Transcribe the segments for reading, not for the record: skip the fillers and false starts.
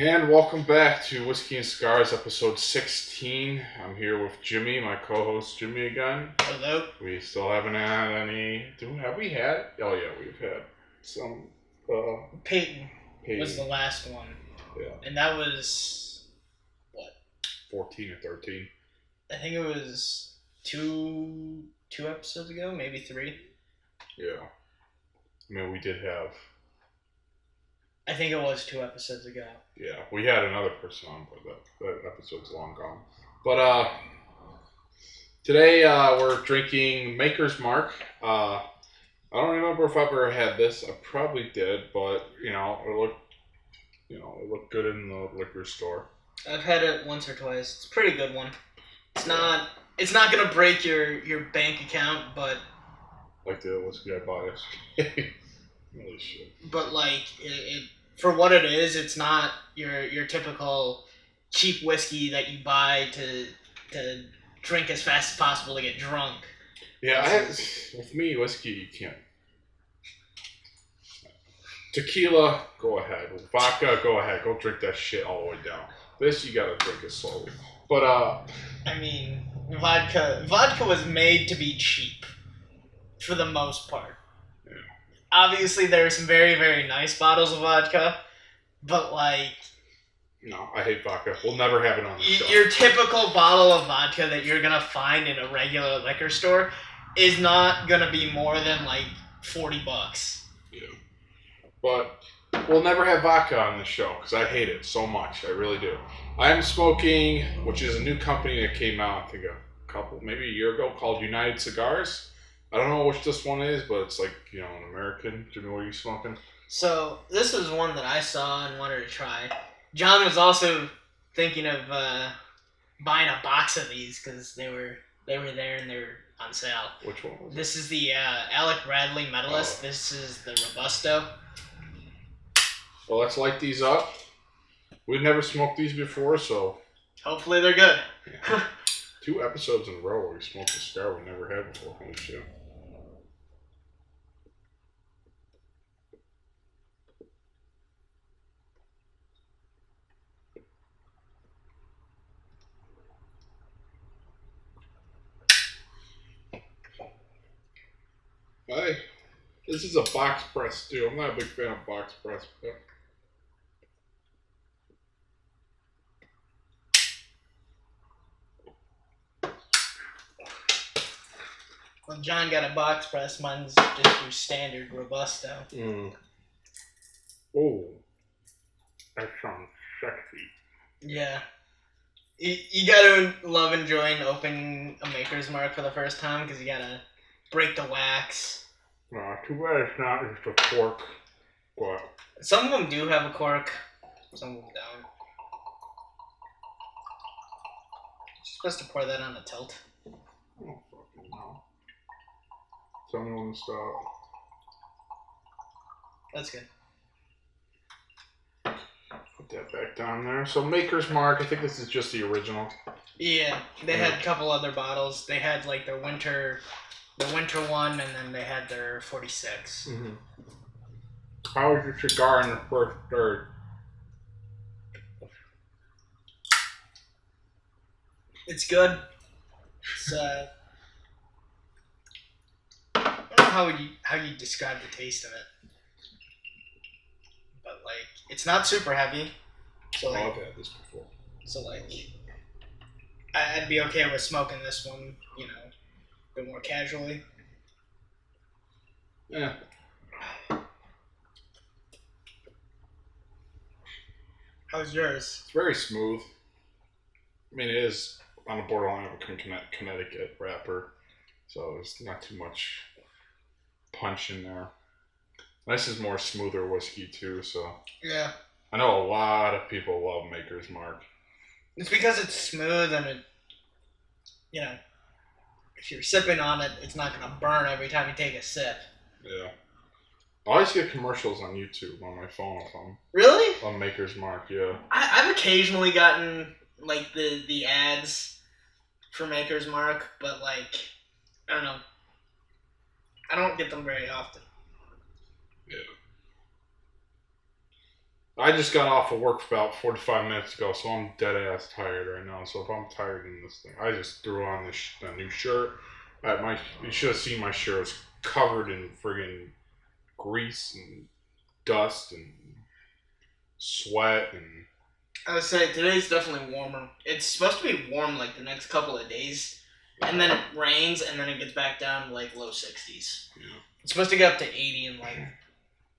And welcome back to Whiskey and Cigars, episode 16. I'm here with Jimmy, my co-host Jimmy again. Hello. We still haven't had any... Have we had? Oh yeah, we've had some... Peyton was the last one. Yeah. And that was... what? 14 or 13. I think it was two episodes ago, maybe 3. Yeah. I mean, we did have... I think it was 2 episodes ago. Yeah, we had another person on, but that episode's long gone. But today we're drinking Maker's Mark. I don't remember if I ever had this. I probably did, but it looked good in the liquor store. I've had it once or twice. It's a pretty good one. It's not gonna break your bank account, but like the whiskey I bought yesterday. Really shit. But like it for what it is, it's not your typical cheap whiskey that you buy to drink as fast as possible to get drunk. Yeah, with me, whiskey, you can't. Tequila, go ahead. Vodka, go ahead. Go drink that shit all the way down. This, you gotta drink it slowly. But, I mean, vodka was made to be cheap, for the most part. Yeah. Obviously, there are some very, very nice bottles of vodka, but like... No, I hate vodka. We'll never have it on the show. Your typical bottle of vodka that you're gonna find in a regular liquor store is not gonna be more than like $40. Yeah. But we'll never have vodka on this show because I hate it so much. I really do. I am smoking, which is a new company that came out, I think maybe a year ago, called United Cigars. I don't know which this one is, but it's like, an American. Jimmy, what are you smoking? So this is one that I saw and wanted to try. John was also thinking of buying a box of these because they were there and they were on sale. Which one was This is the Alec Bradley Medalist. Oh. This is the Robusto. Well, let's light these up. We've never smoked these before, so... Hopefully they're good. Yeah. 2 episodes in a row where we smoked a cigar we never had before. Holy shit. Hey, this is a box press too. I'm not a big fan of box press. But... Well, John got a box press. Mine's just your standard Robusto. Oh, that sounds sexy. Yeah. You gotta love enjoying opening a Maker's Mark for the first time because you gotta break the wax. Too bad it's not just a cork. But some of them do have a cork. Some of them don't. You're supposed to pour that on a tilt. I don't fucking know. Tell me when to stop. That's good. Put that back down there. So Maker's Mark, I think this is just the original. Yeah, they had a couple other bottles. They had like their winter one, and then they had their 46. Mm-hmm. How was your cigar in the first third? It's good. It's I don't know how you describe the taste of it, but like it's not super heavy. So like, I've had this before. So like, I'd be okay with smoking this one, a bit more casually. Yeah. How's yours? It's very smooth. I mean, it is on the borderline of a Connecticut wrapper, so there's not too much punch in there. This is more smoother whiskey too, so... Yeah. I know a lot of people love Maker's Mark. It's because it's smooth and it, if you're sipping on it, it's not going to burn every time you take a sip. Yeah. I always get commercials on YouTube on my phone if I'm... Really? On Maker's Mark, yeah. I've occasionally gotten, like, the ads for Maker's Mark, but, like, I don't know. I don't get them very often. Yeah. I just got off of work about 45 minutes ago, so I'm dead ass tired right now. So if I'm tired in this thing, I just threw on this a new shirt. You should have seen my shirt. It was covered in friggin' grease and dust and sweat and. I would say today's definitely warmer. It's supposed to be warm like the next couple of days, and then it rains, and then it gets back down to like low 60s. Yeah. It's supposed to get up to 80 in like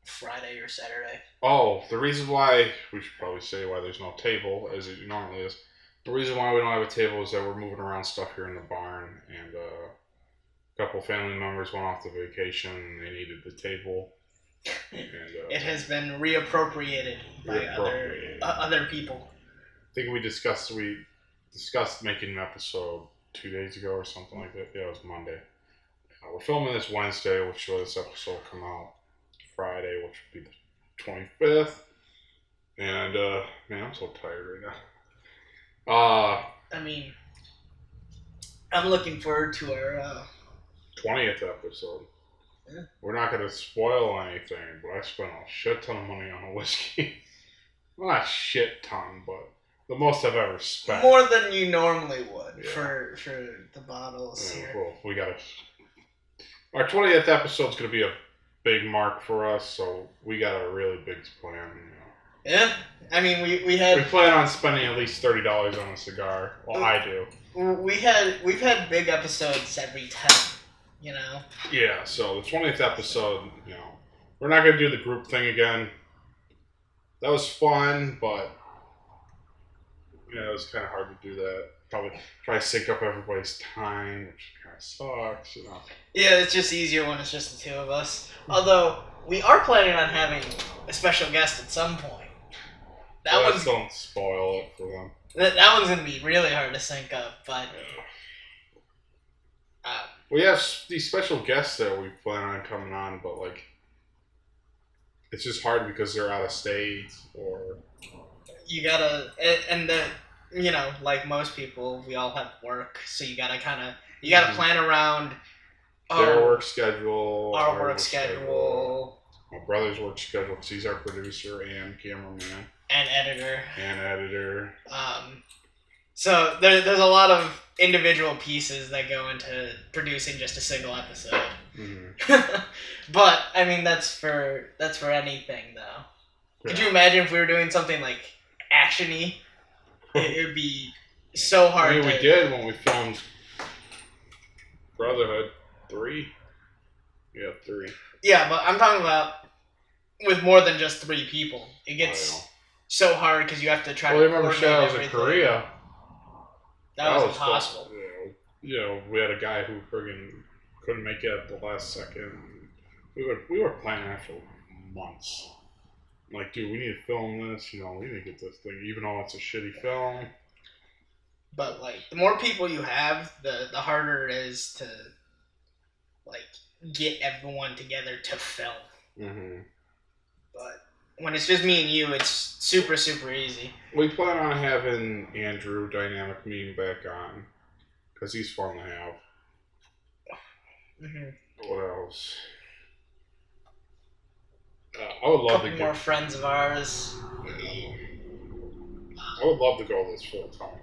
Friday or Saturday. Oh, the reason why, we should probably say why there's no table, as it normally is. The reason why we don't have a table is that we're moving around stuff here in the barn, and a couple family members went off to vacation, and they needed the table. And, it has been reappropriated by other people. I think we discussed making an episode 2 days ago or something like that. Yeah, it was Monday. We're filming this Wednesday, which this episode will come out Friday, which would be the 25th. And man, I'm so tired right now. I mean, I'm looking forward to our 20th episode. Yeah. We're not going to spoil anything, but I spent a shit ton of money on a whiskey. Well, not a shit ton, but the most I've ever spent. More than you normally would for the bottles here. Well, we got our 20th episode's going to be a big mark for us, so we got a really big plan. Yeah, I mean, we plan on spending at least $30 on a cigar. Well, I do. We've had big episodes every 10. You know? Yeah, so the 20th episode, we're not going to do the group thing again. That was fun, but, it was kind of hard to do that. Probably try to sync up everybody's time, which kind of sucks, Yeah, it's just easier when it's just the two of us. Although, we are planning on having a special guest at some point. Don't spoil it for them. That one's going to be really hard to sync up, but... We have these special guests that we plan on coming on, but it's just hard because they're out of state or. You gotta, and like most people, we all have work, so you gotta plan around their work schedule, our work schedule, my brother's work schedule because he's our producer and cameraman and editor. So there's a lot of individual pieces that go into producing just a single episode. Mm-hmm. But I mean that's for anything though. Yeah. Could you imagine if we were doing something like action-y? It would be so hard. I mean, we did when we filmed Brotherhood 3. Yeah, 3. Yeah, but I'm talking about with more than just 3 people. It gets so hard because you have to try to coordinate remember Shadows in Korea. That was impossible. We had a guy who friggin' couldn't make it at the last second. We were planning that for months. Like, dude, we need to film this. We need to get this thing, even though it's a shitty film. But the more people you have, the harder it is to get everyone together to film. Mm-hmm. But when it's just me and you, it's super, super easy. We plan on having Andrew Dynamic Meme back on, because he's fun to have. Mm-hmm. What else? I would love to get more friends of ours. I would love to go this full time.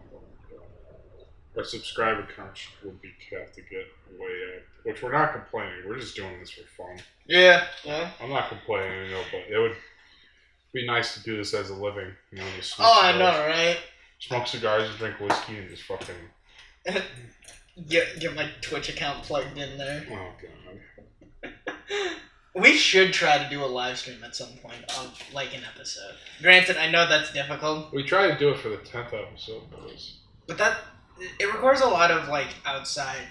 Our subscriber count would have to get way up, which we're not complaining. We're just doing this for fun. Yeah. I'm not complaining, but it would be nice to do this as a living. Just smoke cigars. I know, right? Smoke cigars, drink whiskey, and just fucking get my Twitch account plugged in there. Oh god. We should try to do a live stream at some point of an episode. Granted, I know that's difficult. We tried to do it for the 10th episode, but it requires a lot of outside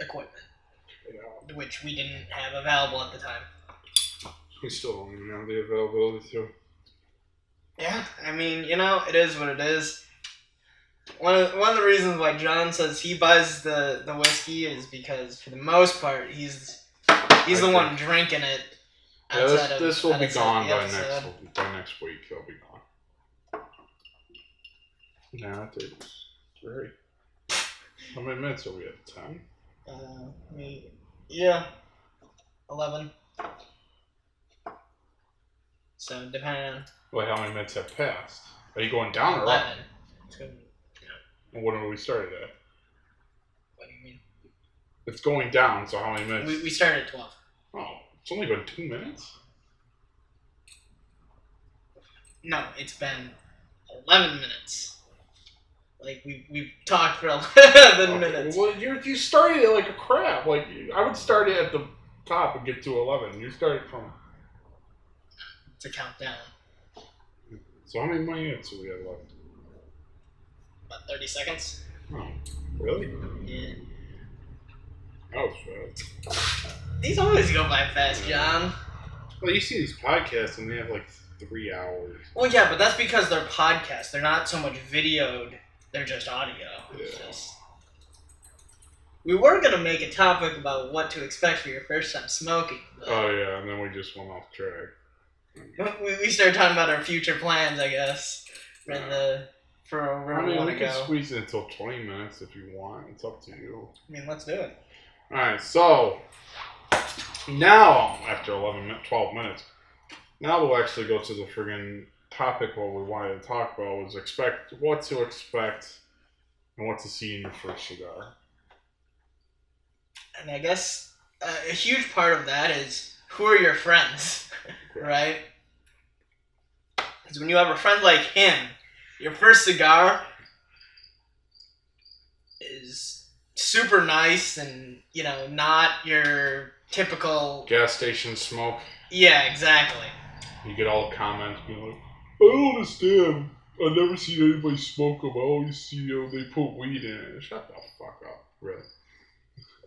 equipment, which we didn't have available at the time. We still don't even have the availability to. Yeah, I mean, it is what it is. One of the reasons why John says he buys the whiskey is because for the most part he's the one drinking it. Yeah, this will be gone by next week. It'll be gone. Nah, it's great. How many minutes are we at? 10? Yeah, 11. So depending on Wait, how many minutes have passed? Are you going down or up? 11. What have we started at? What do you mean? It's going down, so how many minutes? We started at 12. Oh, it's only been 2 minutes? No, it's been 11 minutes. Like, we've talked for 11 minutes. Well, you started it like a crap. Like, I would start it at the top and get to 11. You started from... To count down. So how many minutes do we have left? About 30 seconds. Oh, really? Yeah. That was fast. These always go by fast, John. Well, you see these podcasts and they have like 3 hours. Well, yeah, but that's because they're podcasts. They're not so much videoed. They're just audio. Yeah. We were going to make a topic about what to expect for your first time smoking. Oh, yeah, and then we just went off track. We started talking about our future plans, I guess. For where we want to we go. can squeeze it until 20 minutes if you want. It's up to you. I mean, let's do it. Alright, so now, after 12 minutes, now we'll actually go to the friggin' topic. What we wanted to talk about was what to expect and what to see in your first cigar. And I guess a huge part of that is who are your friends, right? Because when you have a friend like him, your first cigar is super nice and, not your typical... Gas station smoke. Yeah, exactly. You get all the comments being like, I don't understand. I've never seen anybody smoke them. I always see they put weed in it. Shut the fuck up, really.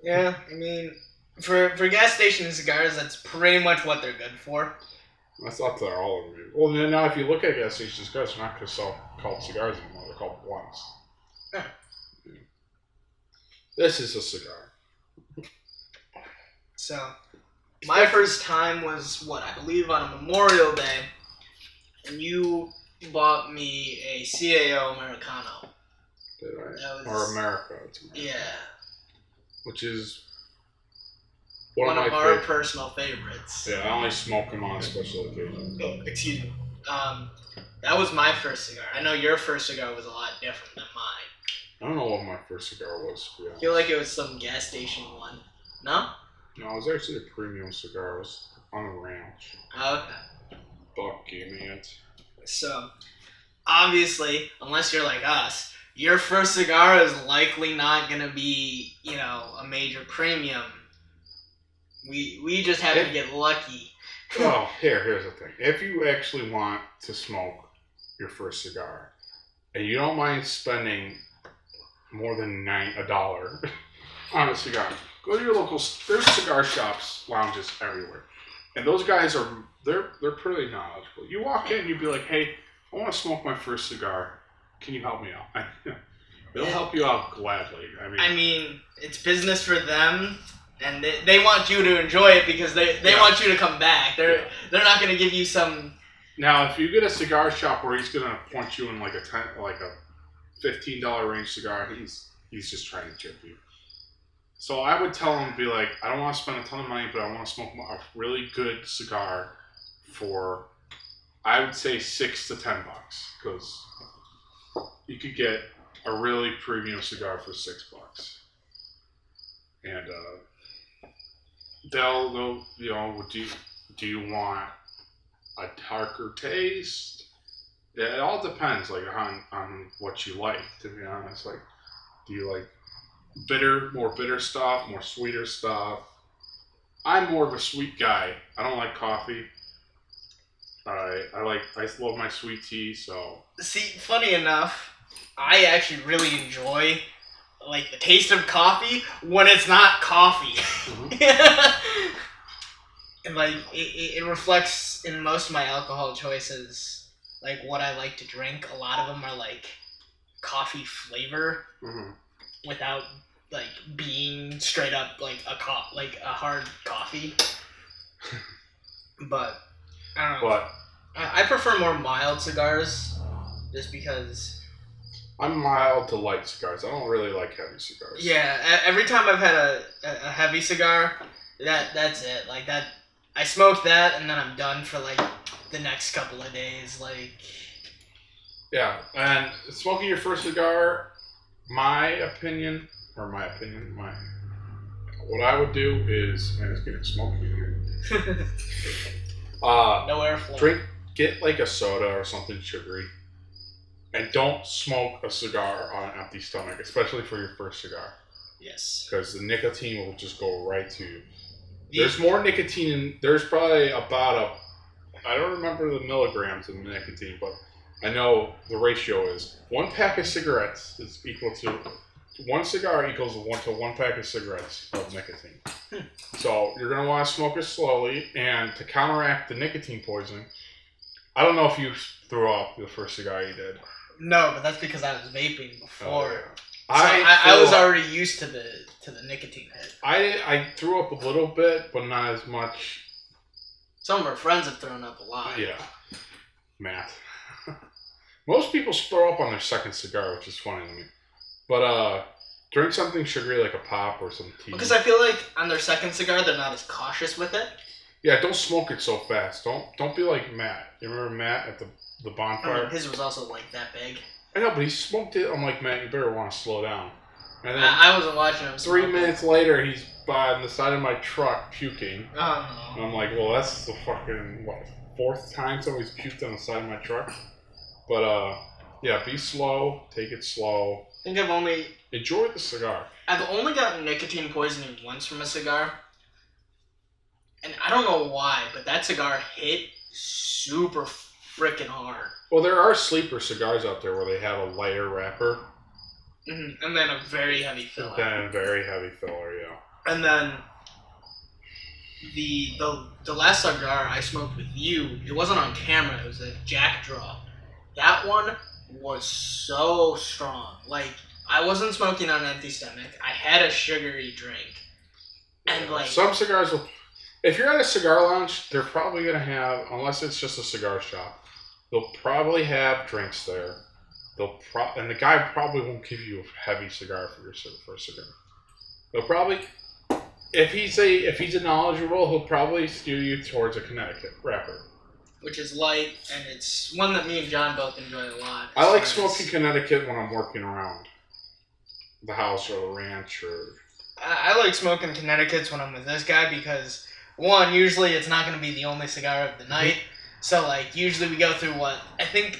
Yeah, I mean, for gas station cigars, that's pretty much what they're good for. I thought they're all of you. Well, then now if you look at gas station cigars, they're not called cigars anymore. They're called blunts. Yeah. This is a cigar. So, my first time was, I believe on a Memorial Day, and you bought me a CAO Americano. Did I? Or America. Yeah. Which is one of my our favorites. Personal favorites. Yeah, I only smoke them on a special occasion. Oh, excuse me. That was my first cigar. I know your first cigar was a lot different than mine. I don't know what my first cigar was. I feel like it was some gas station one. No? No, it was actually a premium cigar. It was on a ranch. Okay. Buck gave me it. So, obviously, unless you're like us, your first cigar is likely not going to be, a major premium. We just happen to get lucky. Well, here's the thing. If you actually want to smoke your first cigar, and you don't mind spending more than $1 on a cigar, go to your local. There's cigar shops, lounges everywhere, and those guys they're pretty knowledgeable. You walk in, you'd be like, "Hey, I want to smoke my first cigar. Can you help me out?" They'll help you out gladly. I mean, it's business for them. And they want you to enjoy it because they want you to come back. They're not going to give you some... Now, if you get a cigar shop where he's going to point you in like a $15 range cigar, he's just trying to chip you. So I would tell him, be like, I don't want to spend a ton of money, but I want to smoke a really good cigar for, I would say, $6 to $10, because you could get a really premium cigar for $6. And they'll do you want a darker taste? Yeah, it all depends, like on what you like. To be honest, like, do you like more bitter stuff, more sweeter stuff? I'm more of a sweet guy. I don't like coffee. I love my sweet tea. So see, funny enough, I actually really enjoy the taste of coffee when it's not coffee. Mm-hmm. And it reflects in most of my alcohol choices, what I like to drink. A lot of them are coffee flavor, mm-hmm. without being straight up a hard coffee. But I don't know. But I prefer more mild cigars, just because. I'm mild to light cigars. I don't really like heavy cigars. Yeah, every time I've had a heavy cigar, that's it. I smoke that and then I'm done for the next couple of days. Like, Yeah, and smoking your first cigar, what I would do is, man, it's getting smoky in here. no airflow. Get like a soda or something sugary, and don't smoke a cigar on an empty stomach, especially for your first cigar. Yes. Because the nicotine will just go right to you. There's more nicotine in, there's probably about I don't remember the milligrams of nicotine, but I know the ratio is 1 pack of cigarettes is equal to, 1 cigar equals to 1 pack of cigarettes of nicotine. So you're going to want to smoke it slowly, and to counteract the nicotine poisoning, I don't know if you threw up the first cigar you did. No, but that's because I was vaping before. Oh, yeah. I was already used to the nicotine hit. I threw up a little bit, but not as much. Some of our friends have thrown up a lot. Yeah. Matt. Most people throw up on their second cigar, which is funny to me. But drink something sugary like a pop or some tea. Because I feel like on their second cigar, they're not as cautious with it. Yeah, don't smoke it so fast. Don't be like Matt. You remember Matt at the bonfire? His was also like that big. I know, but he smoked it. I'm like, Matt, you better want to slow down. And then I wasn't watching him. 3 minutes later, he's by the side of my truck puking. Oh, no. And I'm like, well, that's the fucking, 4th time somebody's puked on the side of my truck? But, yeah, be slow. Take it slow. I think Enjoy the cigar. I've only gotten nicotine poisoning once from a cigar. And I don't know why, but that cigar hit super freaking hard. Well, there are sleeper cigars out there where they have a lighter wrapper. Mm-hmm. And then a very heavy filler. Then a very heavy filler, yeah. And then the last cigar I smoked with you, it wasn't on camera, it was a Jack Draw. That one was so strong. Like, I wasn't smoking on an empty stomach. I had a sugary drink. And like, some cigars will, if you're at a cigar lounge, they're probably going to have, unless it's just a cigar shop, they'll probably have drinks there. And the guy probably won't give you a heavy cigar for your first cigar. They'll probably, if he's knowledgeable, he'll probably steer you towards a Connecticut wrapper, which is light, and it's one that me and John both enjoy a lot. I like smoking Connecticut when I'm working around the house or the ranch. Or I like smoking Connecticut's when I'm with this guy because, one, usually it's not going to be the only cigar of the night. So, like, usually we go through what I think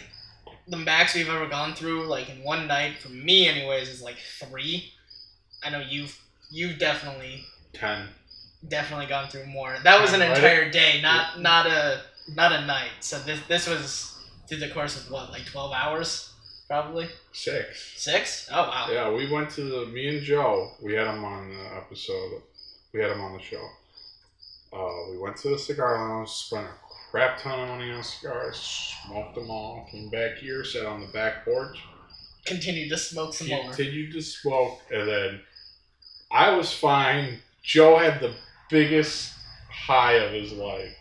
the max we've ever gone through, like, in one night, for me anyways, is like 3. I know you've definitely 10. Definitely gone through more. That was an entire day, not a night. So this was through the course of what, like 12 hours, probably. 6. 6? Oh wow. Yeah, we went to me and Joe. We had him on the episode. We had him on the show. We went to the cigar lounge, spent a crap ton of money on cigars, smoked them all, came back here, sat on the back porch. Continued to smoke some more. Continued to smoke, and then I was fine. Joe had the biggest high of his life.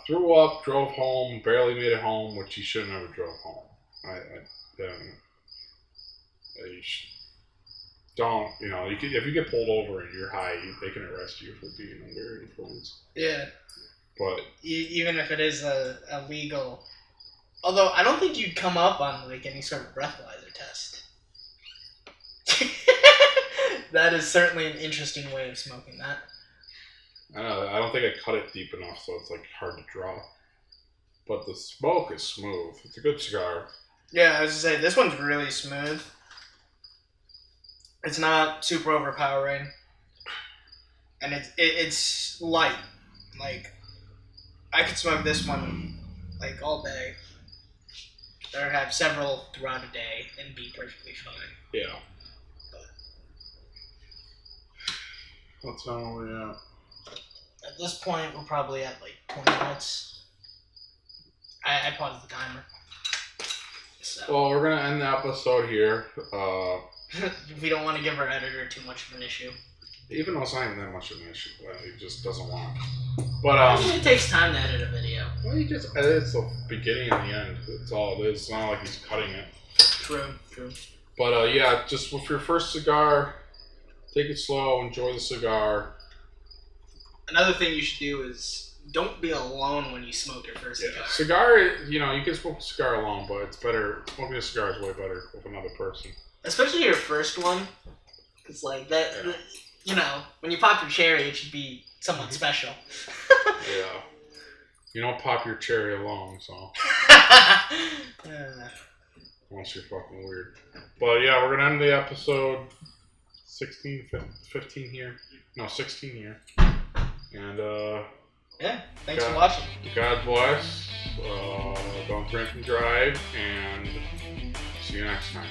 Threw up, drove home, barely made it home, which he should have never drove home. Don't, if you get pulled over and you're high, they can arrest you for being under influence. Yeah. But even if it is a legal, although I don't think you'd come up on like any sort of breathalyzer test. That is certainly an interesting way of smoking that. I don't think I cut it deep enough, so it's like hard to draw. But the smoke is smooth. It's a good cigar. Yeah, I was gonna say this one's really smooth. It's not super overpowering, and it's light. Like, I could smoke this one like all day, or have several throughout a day and be perfectly fine. Yeah. What time are we at? At this point, we're probably at like 20 minutes. I paused the timer. So. Well, we're gonna end the episode here. We don't want to give our editor too much of an issue. Even though it's not even that much of an issue, but he just doesn't want. But it takes time to edit a video. Well, he just edits the beginning and the end. That's all it is. It's not like he's cutting it. True. But yeah, just with your first cigar, take it slow, enjoy the cigar. Another thing you should do is don't be alone when you smoke your first cigar. Cigar, you can smoke a cigar alone, but it's better. Smoking a cigar is way better with another person. Especially your first one. It's like that, when you pop your cherry, it should be someone special. Yeah. You don't pop your cherry alone, so. Unless you're fucking weird. But yeah, we're going to end the episode 15 here. No, 16 here. And, yeah, thanks for watching. God bless. Don't drink and drive, and see you next time.